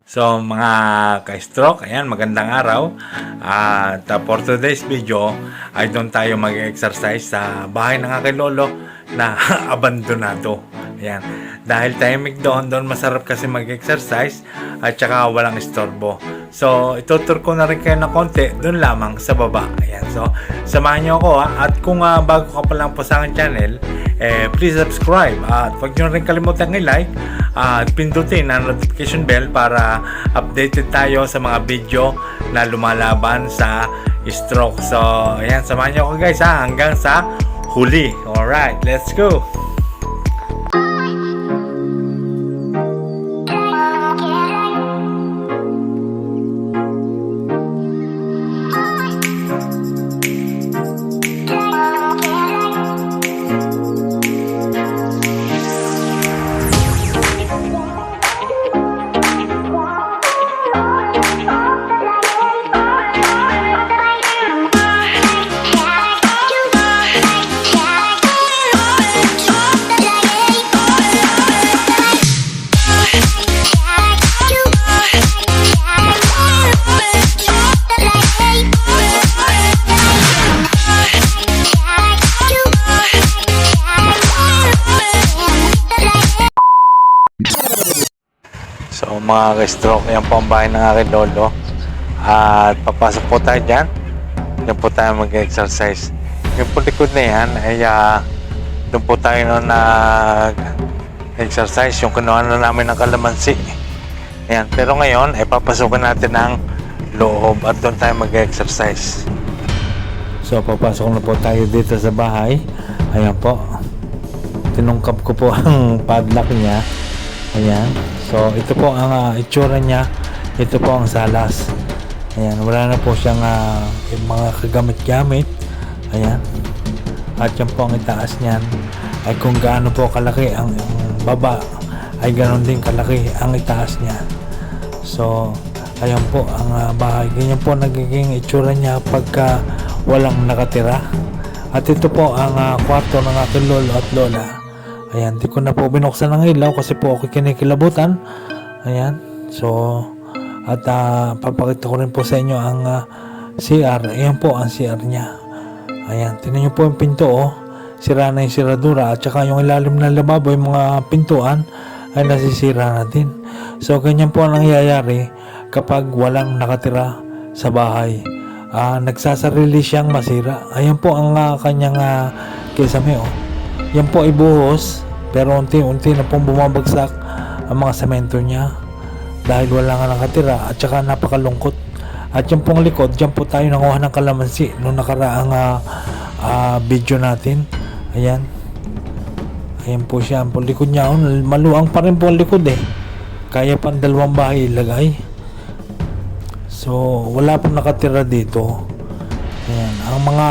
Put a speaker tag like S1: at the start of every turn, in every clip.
S1: So mga ka-stroke, ayan, magandang araw. At for today's video ay doon tayo mag-exercise sa bahay ng aking lolo na abandonado. Ayan. Dahil tahimik doon masarap kasi mag-exercise at saka walang istorbo. So, itutur ko na rin kayo ng konti doon lamang sa baba. Ayan. So, samahan nyo ako at kung bago ka pa lang po sa aking channel, please subscribe at huwag nyo rin kalimutan i-like at pindutin ang notification bell para updated tayo sa mga video na lumalaban sa stroke. So, ayan, samahan nyo ako guys hanggang sa huli. Alright, let's go! So mga ka-stroke, yan po ang bahay ng aking lolo. At papasok po tayo dyan. Yan po tayo mag-exercise. Yung po likod na yan ay doon po tayo noon nag-exercise. Yung kinuha na namin ng kalamansi. Ayan. Pero ngayon ay papasukin natin ang loob at doon tayo mag-exercise. So papasok na po tayo dito sa bahay. Ayan po. Tinungkap ko po ang padlock niya. Ayan. So, ito po ang itsura niya. Ito po ang salas. Ayan. Wala na po siyang mga kagamit-gamit. Ayan. At yan po ang itaas niyan. Ay kung gaano po kalaki ang baba, ay ganoon din kalaki ang itaas niya. So, ayan po ang bahay. Ganyan po nagiging itsura niya pagka walang nakatira. At ito po ang kwarto ng aking lolo at lola. Ayan, di ko na po binuksan ng ilaw kasi po ako kinikilabutan. Ayan, so at papakita ko rin po sa inyo ang CR. Ayan po ang CR niya. Ayan, tingnan nyo po yung pinto, oh. Sira na yung siradura at saka yung ilalim ng lababo, yung mga pintuan ay nasisira na din. So ganyan po ang nangyayari kapag walang nakatira sa bahay. Nagsasarili siyang masira. Ayan po ang kanyang kisame, oh. Yan po ay buhos, pero unti-unti na pong bumabagsak ang mga semento niya dahil wala nga nakatira at saka napakalungkot. At yung pong likod, dyan po tayo nanguha ng kalamansi nung nakaraang video natin. Ayan. Ayan po siya. Ang likod niya, maluang pa rin po ang likod eh. Kaya pa ang dalawang bahay ilagay. So, wala pong nakatira dito. Ayan. Ang mga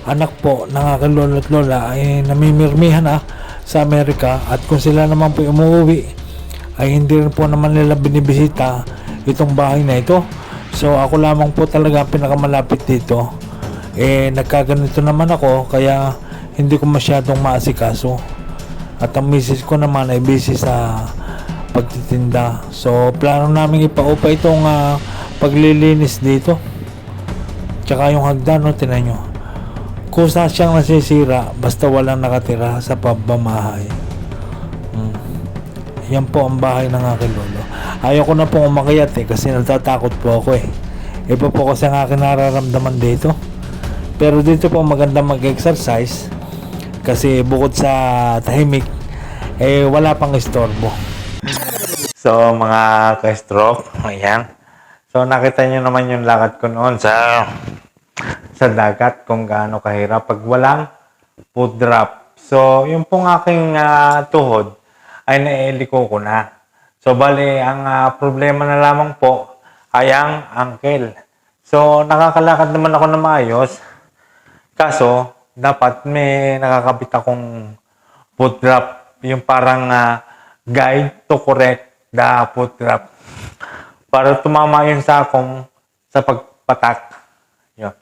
S1: anak po ng aking lolo at lola ay namimirmihan sa Amerika at kung sila naman po umuwi ay hindi rin po naman nila binibisita itong bahay na ito. So ako lamang po talaga pinakamalapit dito. Nagkaganito naman ako kaya hindi ko masyadong maasikaso at ang misis ko naman ay busy sa pagtitinda. So plano namin ipaupa itong paglilinis dito tsaka yung hagdan, no, tinan nyo. Kusa siyang nasisira basta walang nakatira sa pamamahay. Yan po ang bahay ng aking lolo. Ayaw ko na pong umakyat kasi natatakot po ako eh. Iba po kasi ang aking nararamdaman dito. Pero dito po maganda mag-exercise kasi bukod sa tahimik wala pang istorbo. So mga ka-stroke, ayan. So nakita nyo naman yung lakad ko noon sa dagat kung gaano kahirap pag walang food drop. So, yung pong aking tuhod ay nailiko ko na. So, bali, ang problema na lamang po ay ang ankle. So, nakakalakad naman ako na maayos. Kaso, dapat may nakakabit akong foot drop. Yung parang guide to correct the foot drop. Para tumama yun sa pagpatak. Yun.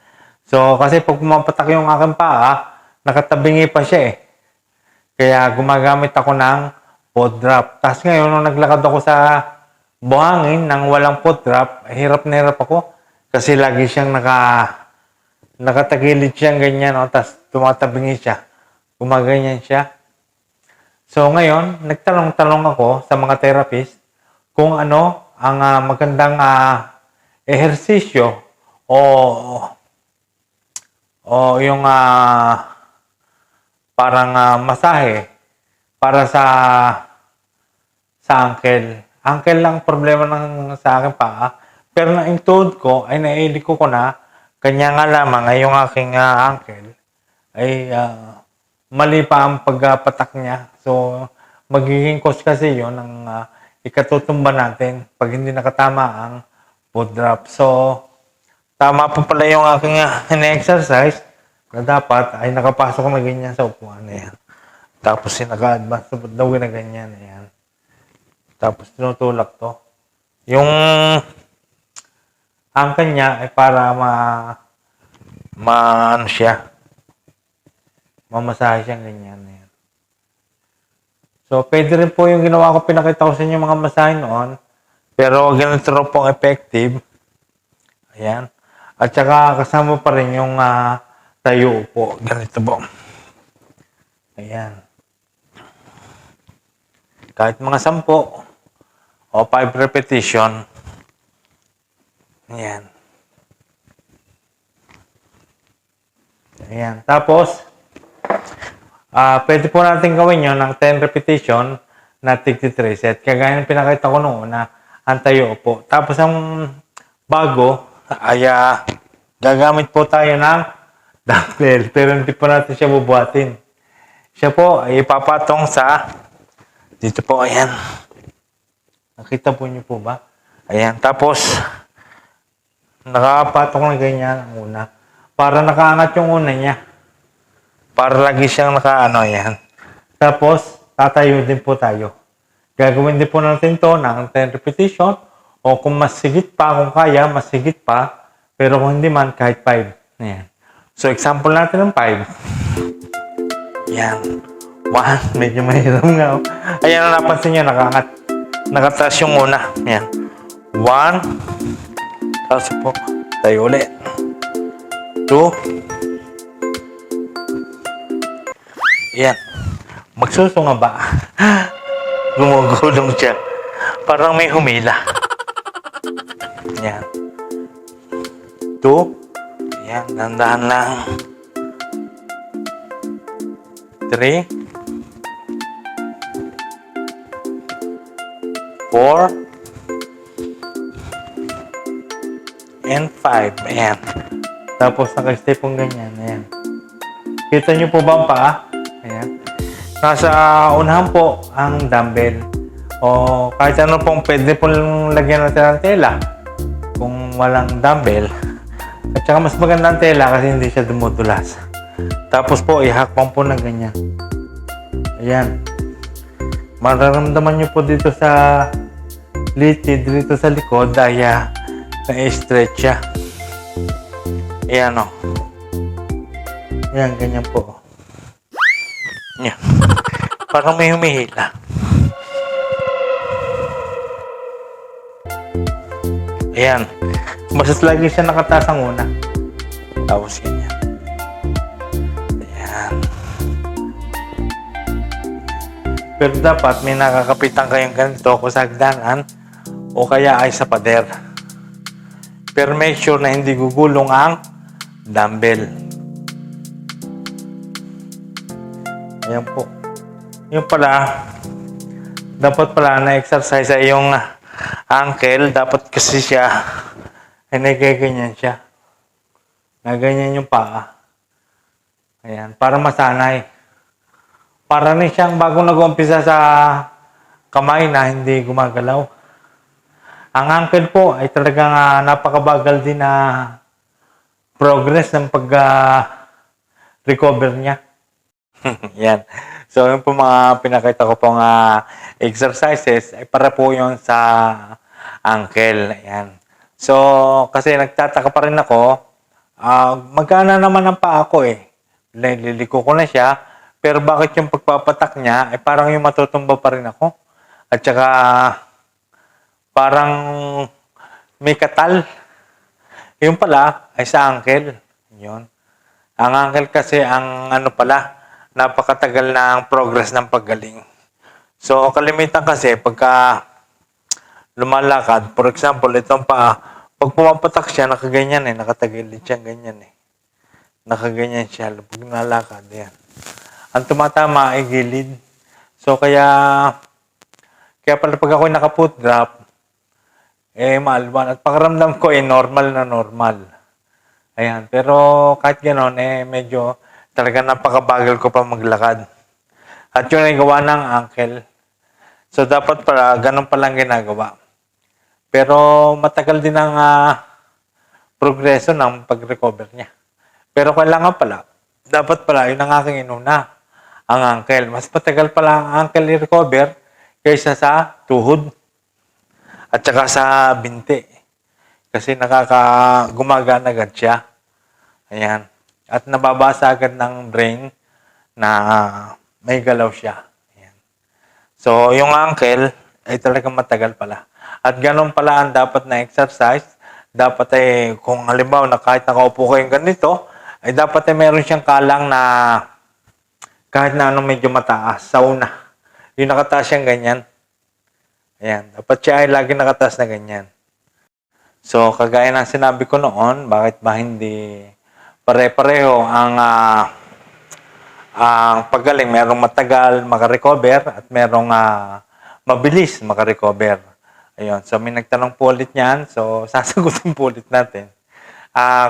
S1: So, kasi pag pumapatak yung aking paa, nakatabingi pa siya eh. Kaya gumagamit ako ng foot drop. Tapos ngayon, nung naglakad ako sa buhangin nang walang foot drop, hirap na hirap ako. Kasi lagi siyang nakatagilid siyang ganyan, no? Tapos tumatabingi siya. Gumaganyan siya. So ngayon, nagtanong-tanong ako sa mga therapist kung ano ang magandang ehersisyo o yung parang masahe para sa ankle. Ankle lang problema ng sa akin pa. Pero na tuhod ko ay nailiko ko na kanya nga lamang ay yung aking ankle ay mali pa ang pagpatak niya. So magiging cause kasi yun ng ikatutumba natin pag hindi nakatama ang foot drop. So tama pa pala yung aking ina-exercise na dapat ay nakapasok na ganyan sa upuan na yan. Tapos naka-advance daw na ganyan. Ayan. Tapos tinutulak to. Yung angkan niya ay para ano siya. Mamasahe siyang ganyan. Ayan. So, pwede rin po yung ginawa ko, pinakita ko sa inyo mga masahe noon. Pero ganito rin pong effective. Ayan. At saka kasama pa rin yung tayo po. Ganito po. Ayan. Kahit mga 10 o 5 repetition. Ayan. Ayan. Tapos, pwede po natin gawin yun ng 10 repetition na tig 3 set. Kagaya ng pinakita ko noon na ang tayo po. Tapos ang bago ay gagamit po tayo ng dumbbell. Pero hindi po natin siya bubuhatin. Siya po ay ipapatong sa dito po. Ayan. Nakita po niyo po ba? Ayan. Tapos nakapatong na ganyan ang una. Para nakaangat yung una niya. Para lagi siyang ayan. Tapos, tatayo din po tayo. Gagawin din po natin to ng 10 repetition o kung mas sigit pa, kung kaya, mas sigit pa. Pero kung hindi man, kahit 5. Ayan. So, example natin ng 5. Ayan. 1. Medyo mahirap nga. Ayan, napansin nyo, nakataas yung una. Ayan. 1. Tapos po, tayo ulit. 2. Ayan. Magsusunga ba? Gumugulong siya. Parang may humila. Ayan. 2. Ayan. Dandahan lang. 3. 4. And 5. Ayan. Tapos naka-stay pong ganyan. Ayan. Kita nyo po ba ang paa? Ayan. Nasa unahan po ang dumbbell. O kahit ano pong pwede pong lagyan natin ng tela kung walang dumbbell. At saka mas maganda ang tela kasi hindi siya dumudulas. Tapos po ihakbang po ng ganyan. Ayan. Mararamdaman nyo po dito sa litid, dito sa likod ay na-stretch siya. Ayan o. Ayan, ganyan po. Ayan. Parang may humihila. Ayan. Basta lagi siya nakataas ang una. Tapos ganyan. Ayan. Pero dapat may nakakapitan kayong ganito kung sa hagdanan o kaya ay sa pader. Pero make sure na hindi gugulong ang dumbbell. Ayan po. Yung pala, dapat pala na-exercise ay yung ankle. Dapat kasi siya ay nagaganyan siya. Naganyan yung paa. Ayan. Para masanay. Para rin siyang bago nag-umpisa sa kamay na hindi gumagalaw. Ang ankle po ay talagang napakabagal din na progress ng pag-recover niya. Yan. So, yung po mga pinakita ko pong exercises ay para po yun sa ankle. Ayan. So, kasi nagtataka pa rin ako, magana naman ang paa ko eh. Liliko ko na siya, pero bakit yung pagpapatak niya ay parang yung matutumba pa rin ako. At saka, parang may katal. Yung pala ay sa ankle. Yun. Ang ankle kasi ang napakatagal na ang progress ng paggaling. So, kalimitan kasi pagka lumalakad, for example, itong paa, pag pumapatak siya, nakaganyan nakatagilid siya, ganyan Nakaganyan siya, pag nalakad, yan. Ang tumatama ay gilid. So, kaya pala pag ako'y naka-foot drop, maalban. At pakiramdam ko, normal na normal. Ayan. Pero kahit gano'n, medyo talaga napakabagal ko pa maglakad. At yun ay gawa ng ankle. So, dapat pala, ganun palang ginagawa. Pero matagal din ang progreso ng pag-recover niya. Pero kailangan pala, dapat pala, yun ang aking inuna, ang ankle. Mas matagal pala ang ankle i-recover kaysa sa tuhod at saka sa binti. Kasi gumagana agad siya. Ayan. At nababasa agad ng brain na may galaw siya. Ayan. So, yung ankle ay talagang matagal pala. At ganun pala ang dapat na exercise. Dapat kung halimbawa na kahit nakaupo kayong ganito, ay dapat meron siyang kalang na kahit na anong medyo mataas sa una. Yung nakataas siyang ganyan. Ayan. Dapat siya ay lagi nakataas na ganyan. So, kagaya ng sinabi ko noon, bakit ba hindi pare-pareho ang paggaling? Merong matagal makarecover at merong mabilis makarecover. Ayun. So, may nagtanong po ulit niyan. So, sasagutin po ulit natin.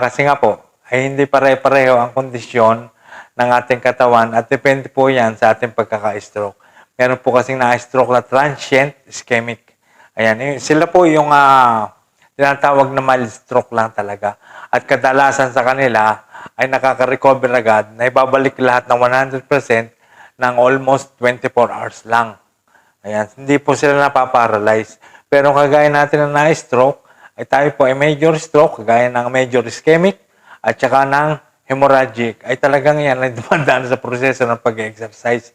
S1: Kasi nga po, ay hindi pare-pareho ang kondisyon ng ating katawan at depende po yan sa ating pagkaka-stroke. Meron po kasing na-stroke na transient ischemic. Ayan, sila po yung tinatawag na mild stroke lang talaga. At kadalasan sa kanila ay nakaka-recover agad na ibabalik lahat ng 100% ng almost 24 hours lang. Ayan, hindi po sila napaparalyze. Pero kagaya natin na na-stroke, ay tayo po ay major stroke, kagaya ng major ischemic, at saka ng hemorrhagic, ay talagang yan ay dumadaan sa proseso ng pag-exercise.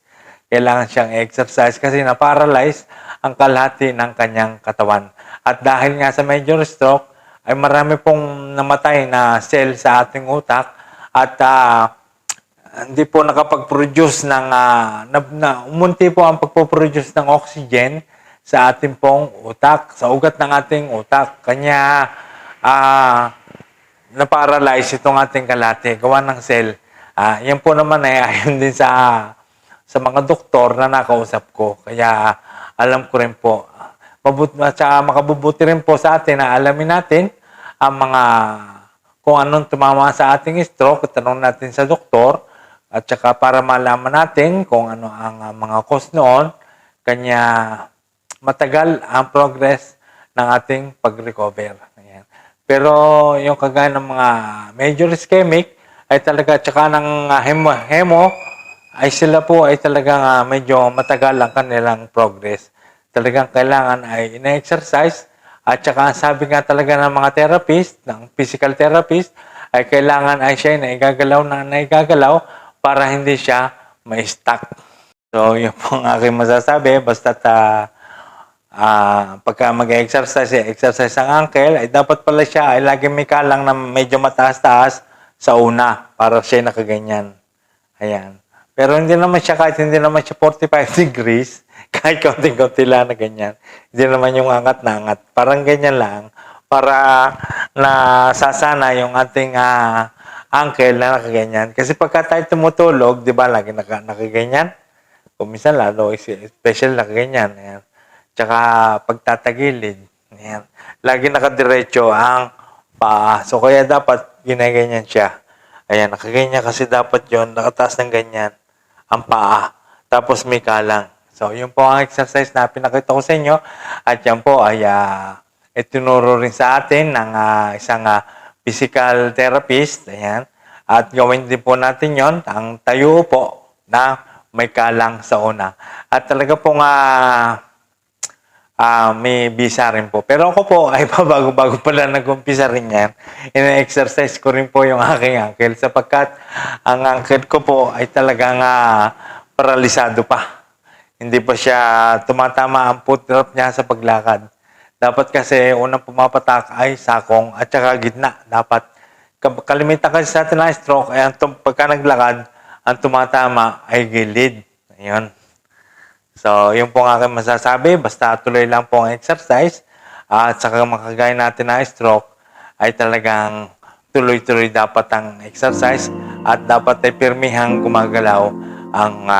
S1: Kailangan siyang exercise kasi na-paralyze ang kalahati ng kanyang katawan. At dahil nga sa major stroke, ay marami pong namatay na cell sa ating utak at hindi po nakapag-produce ng, umunti po ang pagpo-produce ng oxygen sa ating pong utak, sa ugat ng ating utak. Kanya, na-paralyze itong ating kalahati, gawa ng cell. Yan po naman ay ayon din sa mga doktor na nakausap ko. Kaya alam ko rin po. Makabubuti rin po sa atin na alamin natin ang kung anong tumama sa ating stroke, tanong natin sa doktor, at saka para malaman natin kung ano ang mga cause noon, kanya matagal ang progress ng ating pag-recover. Ayan. Pero yung kagaya ng mga major ischemic ay talaga, tsaka ng hemo, ay sila po ay talagang medyo matagal ang kanilang progress. Talagang kailangan ay ina-exercise at saka sabi nga talaga ng mga therapist, ng physical therapist, ay kailangan ay siya naigagalaw para hindi siya ma-stuck. So, yun po ang aking masasabi. Basta't pagka exercise ang ankle, ay dapat pala siya ay laging may kalang na medyo mataas-taas sa una para siya nakaganyan. Ayan. Pero kahit hindi naman siya 45 degrees, kahit kaunting-kaunti lang na ganyan. Hindi naman yung angat na angat. Parang ganyan lang para nasasana yung ating ankle na nakaganyan. Kasi pagka tayo tumutulog, di ba, lagi nakaganyan. Kung minsan lalo, special nakaganyan. Ayan. Tsaka pagtatagilid. Ayan. Lagi nakadiretso ang paa. So, kaya dapat ginaganyan siya. Ayan, nakaganyan kasi dapat yon nakataas ng ganyan ang paa. Tapos may kalang. So, yun po ang exercise na pinakita ko sa inyo. At yan po ay itinuro rin sa atin ng isang physical therapist. Ayan. At gawin din po natin yon ang tayo po na may kalang sa una. At talaga pong may bisa rin po. Pero ako po ay bago-bago pala nag-umpisa rin yan. Ina-exercise ko rin po yung aking ankle sapagkat ang ankle ko po ay talagang paralisado pa. Hindi pa siya tumatama ang foot drop niya sa paglakad. Dapat kasi unang pumapatak ay sakong at saka gitna. Dapat kalimitan kasi sa atin na stroke ay pagka naglakad, ang tumatama ay gilid. Ayun. So, yun po ang aking masasabi. Basta tuloy lang po ang exercise. At saka makagaya natin na stroke ay talagang tuloy-tuloy dapat ang exercise at dapat ay pirmihang gumagalaw ang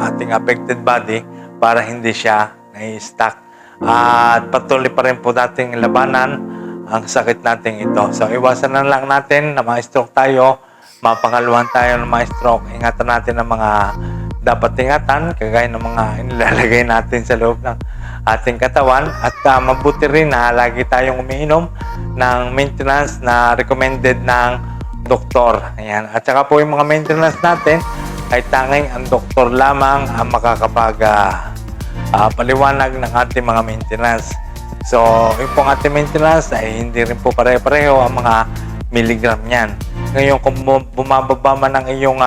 S1: ating affected body para hindi siya na-stuck. At patuloy pa rin po nating labanan ang sakit nating ito. So, iwasan na lang natin na ma-stroke tayo, mapangaluhan tayo ng ma-stroke. Ingatan natin ang mga dapat ingatan, kagaya ng mga inilalagay natin sa loob ng ating katawan. At mabuti rin na lagi tayong umiinom ng maintenance na recommended ng doktor. Ayan. At saka po yung mga maintenance natin ay tanging ang doktor lamang ang makakapag-paliwanag ng ating mga maintenance. So, yung pong ating maintenance ay hindi rin po pare-pareho ang mga milligram niyan. Ngayon, kung bumababa man ang iyong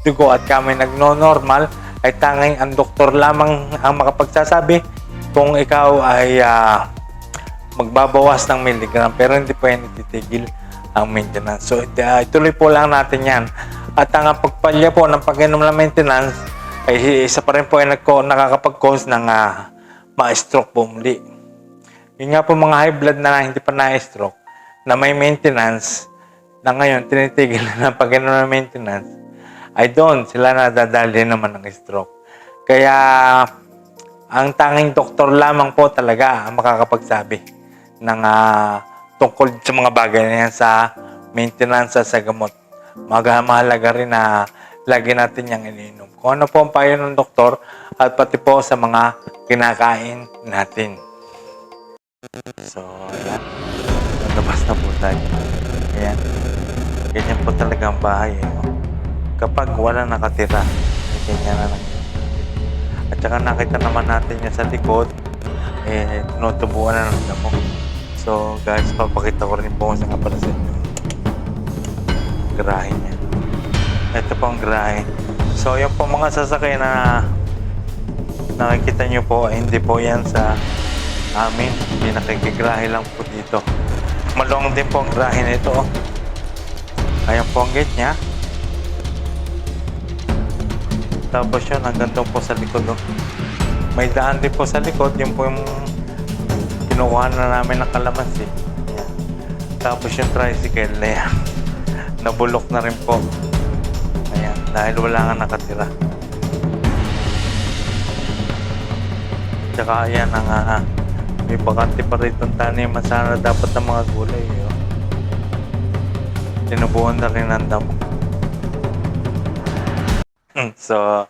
S1: dugo at kami nagno-normal, ay tanging ang doktor lamang ang makapagsasabi kung ikaw ay magbabawas ng milligram, pero hindi pa yan ititigil ang maintenance. So, ituloy po lang natin yan. At ang pagpalya po ng pag-inom ng maintenance ay isa pa rin po ay nakakapag-cause ng ma-stroke po muli. Yun nga po mga high blood na hindi pa na-stroke, na may maintenance, na ngayon tinitigil na ng pag-inom ng maintenance, ay doon sila nadadali naman ng stroke. Kaya ang tanging doktor lamang po talaga ang makakapagsabi ng tungkol sa mga bagay na yan sa maintenance sa gamot. Mahalaga rin na lagi natin yung iniinom. Kung ano po ang payo ng doktor at pati po sa mga kinakain natin. So, ayan. Nalabas na po tayo. Ayan. Ganyan po talaga ang bahay. Kapag wala nakatira, ay ganyan na lang. At saka nakita naman natin yung sa likod, tinutubuan na ng damo. So guys, papakita ko rin po sa kapala sa inyo. Garahe niya. Ito po ang garahe. So yung po mga sasakay na nakikita nyo po, hindi po yan sa amin. Hindi nakikigrahe lang po dito. Malong din po ang garahe nito. Ayan po ang gate niya. Tapos yun, hanggang doon po sa likod. May daan din po sa likod. Yun po yung kinukuha na namin ng kalamansi. Ayan. Tapos yung tricycle na yan. Nabulok na rin po. Ayan. Dahil wala nga nakatira. Tsaka ayan ang may bakante pa rito ang taniman sana dapat ng mga gulay. Tinubuhan na rin ang damo. So,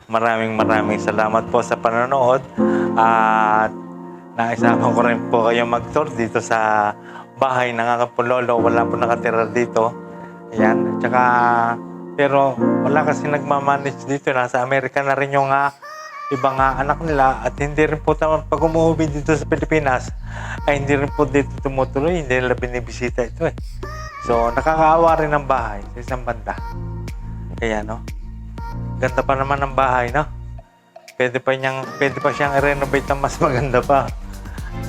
S1: maraming salamat po sa panonood at naisama ko rin po kayo mag-tour dito sa bahay ng aking po lolo. Wala po nakatira dito. Ayan. Tsaka, pero wala kasi nagmamanage dito. Nasa Amerika na rin yung ibang anak nila at hindi rin po pag umuwi dito sa Pilipinas ay hindi rin po dito tumutuloy. Hindi nila binibisita ito eh. So, nakakaawa rin ang bahay sa isang banda. Kaya, no? Ganda pa naman ang bahay, no? Pwede pa siyang i-renovate ng mas maganda pa.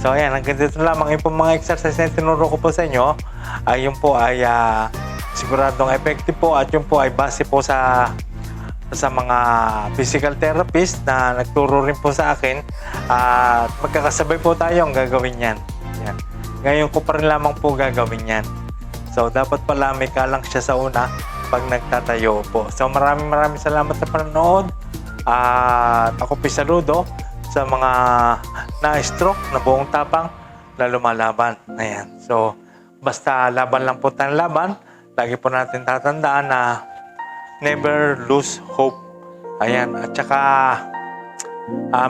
S1: So, ayan. Hanggang dito lamang yung mga exercise na tinuro ko po sa inyo. Ay, yun po ay siguradong effective po at yun po ay base po sa mga physical therapist na nagturo rin po sa akin. At magkakasabay po tayo ang gagawin yan. Ayan. Ngayon ko pa rin lamang po gagawin yan. So, dapat pala may kalang siya sa una pag nagtatayo po. So, maraming salamat sa panonood. At ako pisaludo sa mga na-stroke na buong tapang na lumalaban. Ayan. So, basta laban lang po tayong laban. Lagi po natin tatandaan na never lose hope. Ayan. At saka,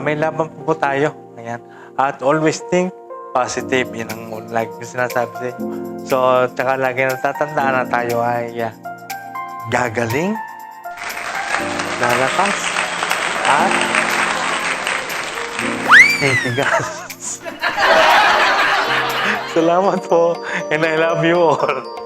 S1: may laban po tayo. Ayan. At always think positive. Yan ang lagi ko sinasabi sa inyo. So, tsaka lagi natatandaan na tayo ay gagaling, lalakas, at titigas. Salamat po, and I love you all.